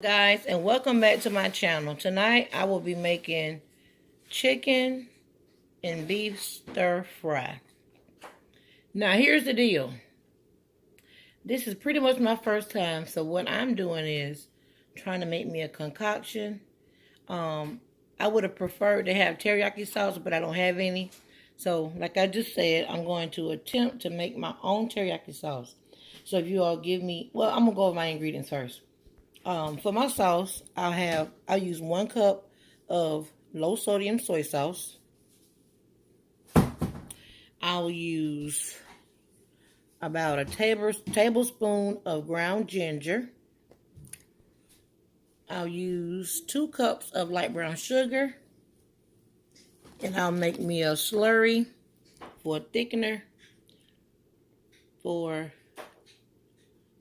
Guys, and welcome back to my channel. Tonight I will be making chicken and beef stir fry. Now here's the deal. This is pretty much my first time, so what I'm doing is trying to make me a concoction. I would have preferred to have teriyaki sauce, but I don't have any. So like I just said, I'm going to attempt to make my own teriyaki sauce. So if you all give me, well, I'm gonna go over my ingredients first. For my sauce, I'll use 1 cup of low sodium soy sauce. I'll use about a tablespoon of ground ginger. I'll use 2 cups of light brown sugar. And I'll make me a slurry for a thickener for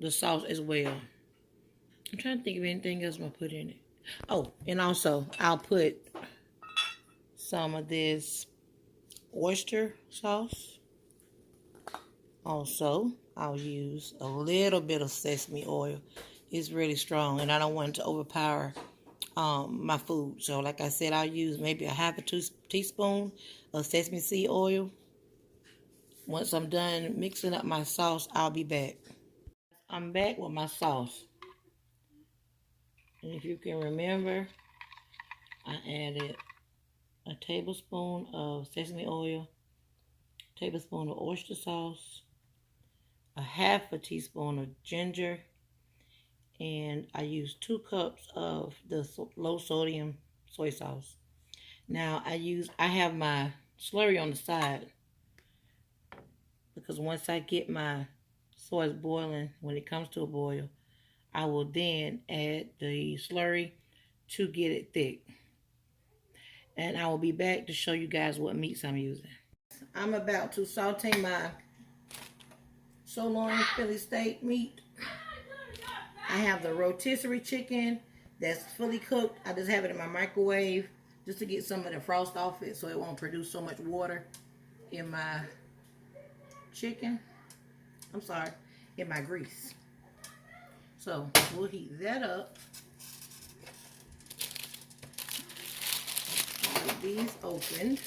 the sauce as well. I'm trying to think of anything else I'm going to put in it. Oh, and also I'll put some of this oyster sauce. Also, I'll use a little bit of sesame oil. It's really strong, and I don't want it to overpower my food. So, like I said, I'll use maybe a half a teaspoon of sesame seed oil. Once I'm done mixing up my sauce, I'll be back. I'm back with my sauce. And if you can remember, I added a tablespoon of sesame oil, a tablespoon of oyster sauce, a half a teaspoon of ginger, and I used 2 cups of the low sodium soy sauce. Now I have my slurry on the side because once I get my soy boiling, when it comes to a boil, I will then add the slurry to get it thick. And I will be back to show you guys what meats I'm using. I'm about to saute my sirloin Philly steak meat. I have the rotisserie chicken that's fully cooked. I just have it in my microwave just to get some of the frost off it so it won't produce so much water in my chicken. I'm sorry, in my grease. So we'll heat that up. Get these open.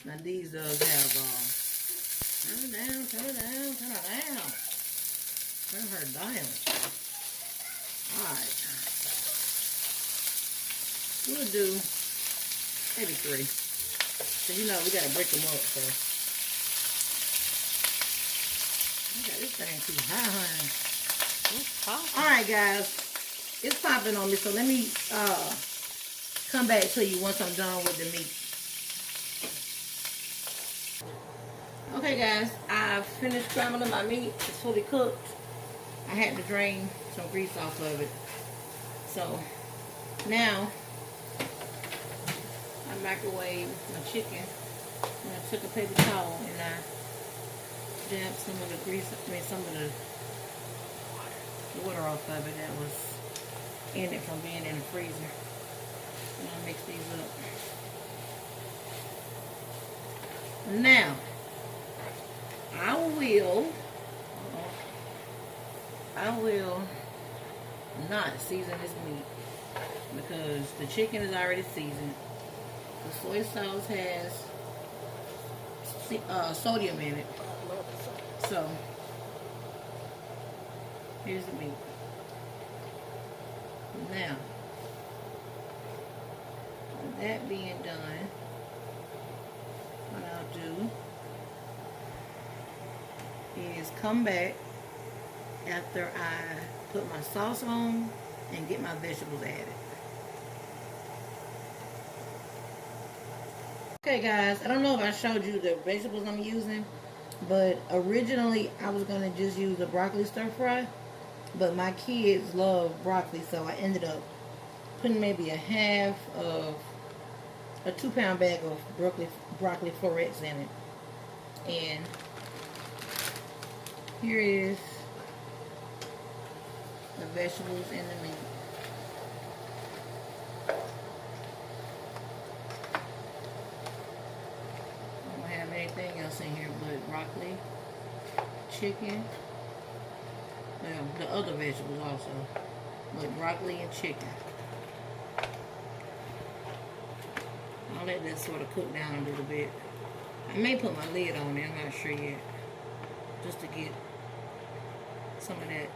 Now these does have turn her down, turn her down, turn her down. Turn her down. Alright. We'll do maybe 3. So you know we gotta break them up first. I got this thing too high. Alright guys. It's popping on me, so let me come back to you once I'm done with the meat. Okay guys, I've finished scrambling my meat. It's fully cooked. I had to drain some grease off of it. So now I microwave my chicken, and I took a paper towel and I dabbed some of the grease, some of the water off of it that was in it from being in the freezer. And I'll mix these up. Now I will not season this meat because the chicken is already seasoned. The soy sauce has sodium in it. So here's the meat. Now, with that being done, what I'll do is come back after I put my sauce on and get my vegetables added. Okay guys, I don't know if I showed you the vegetables I'm using, but originally I was going to just use the broccoli stir fry, but my kids love broccoli, so I ended up putting maybe a half of a 2-pound bag of broccoli florets in it. And here is the vegetables and the meat. I don't have anything else in here but broccoli, chicken. The other vegetables also, like broccoli and chicken. I'll let this sort of cook down a little bit. I may put my lid on it, I'm not sure yet. Just to get some of that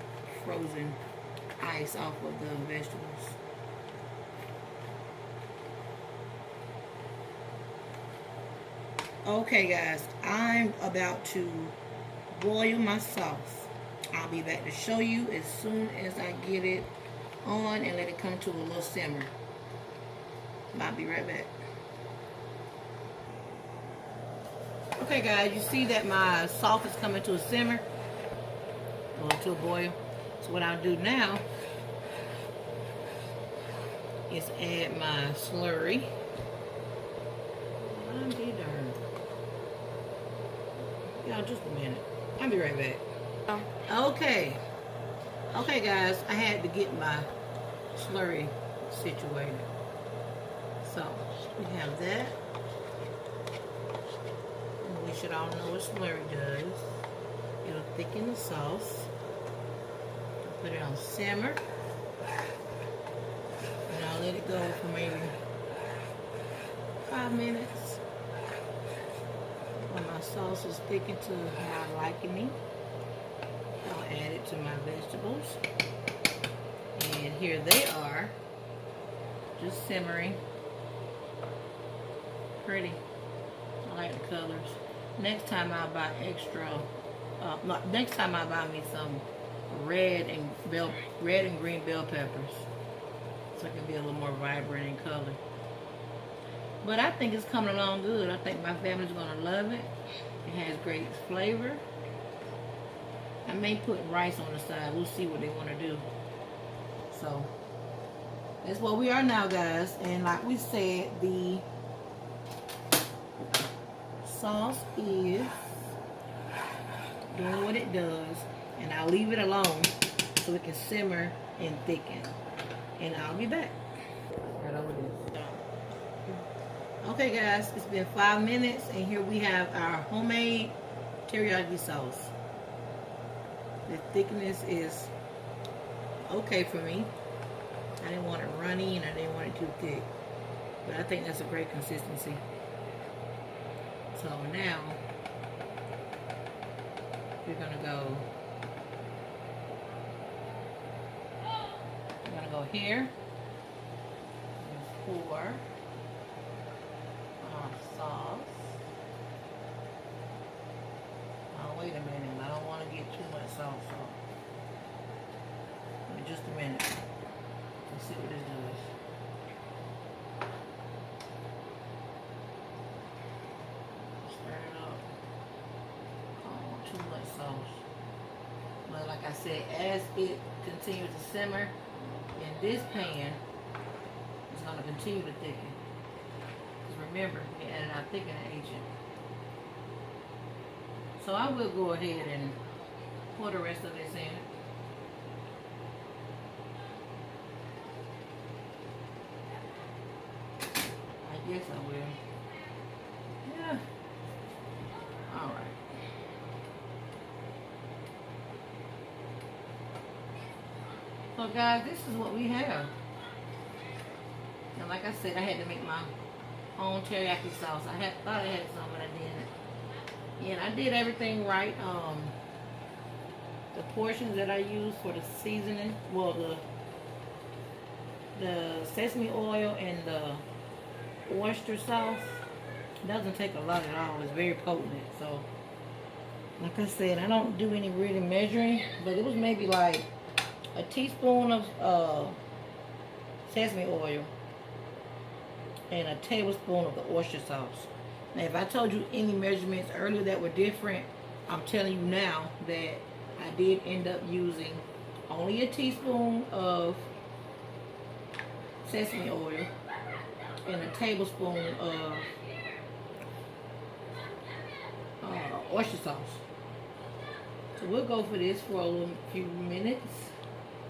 frozen ice off of the vegetables. Okay guys, I'm about to boil my sauce. I'll be back to show you as soon as I get it on and let it come to a little simmer. I'll be right back. Okay guys, you see that my sauce is coming to a simmer, or to a boil. So what I'll do now is add my slurry. Y'all, just a minute. I'll be right back. Okay. Okay guys, I had to get my slurry situated. So we have that. And we should all know what slurry does. It'll thicken the sauce. Put it on simmer. And I'll let it go for maybe 5 minutes. When my sauce is thickened to my liking, I'll add it to my vegetables. And here they are, just simmering. Pretty. I like the colors. Next time I'll buy extra. Next time I buy me some red and green bell peppers, so it can be a little more vibrant in color. But I think it's coming along good. I think my family's gonna love it. It has great flavor. I may put rice on the side. We'll see what they want to do. So that's what we are now, guys. And like we said, the sauce is doing what it does, and I'll leave it alone so it can simmer and thicken. And I'll be back. Right over this. Okay guys, it's been 5 minutes and here we have our homemade teriyaki sauce. The thickness is okay for me. I didn't want it runny and I didn't want it too thick. But I think that's a great consistency. So now we're gonna go here and pour sauce. Oh, wait a minute. I don't want to get too much sauce on. Wait just a minute. Let's see what this does. Stir it up. I don't want too much sauce. But like I said, as it continues to simmer in this pan, it's going to continue to thicken. Remember, we added our thickening agent. So I will go ahead and pour the rest of this in. I guess I will. Yeah. Alright. So guys, this is what we have. And like I said, I had to make my own teriyaki sauce. I thought I had some, but I didn't. And I did everything right. The portions that I used for the seasoning, well, the sesame oil and the oyster sauce doesn't take a lot at all. It's very potent. So, like I said, I don't do any really measuring, but it was maybe like a teaspoon of sesame oil and a tablespoon of the oyster sauce. Now, if I told you any measurements earlier that were different, I'm telling you now that I did end up using only a teaspoon of sesame oil and a tablespoon of oyster sauce. So we'll go for this for a few minutes,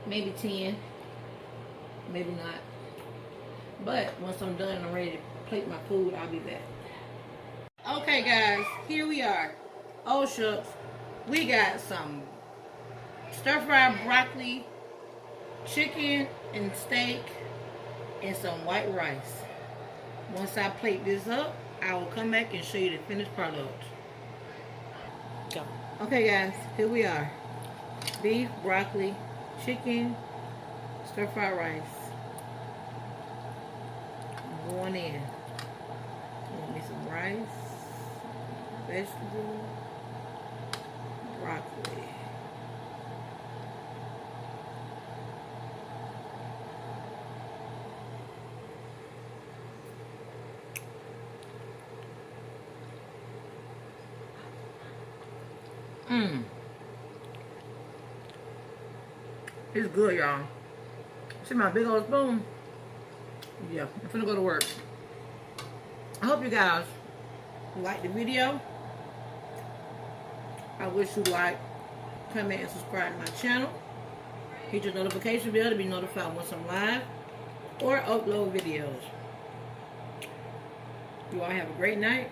maybe 10, maybe not. But once I'm done and I'm ready to plate my food, I'll be back. Okay guys, here we are. Oh shucks, We got some stir-fried broccoli, chicken and steak, and some white rice. Once I plate this up, I will come back and show you the finished product. Go. Okay, guys, here we are. Beef, broccoli, chicken, stir-fried rice. Going in. Give me some rice, vegetable, broccoli. Mmm. It's good, y'all. See my big old spoon? Yeah, I'm finna go to work. I hope you guys like the video. I wish you like, comment, and subscribe to my channel. Hit your notification bell to be notified once I'm live or upload videos. You all have a great night.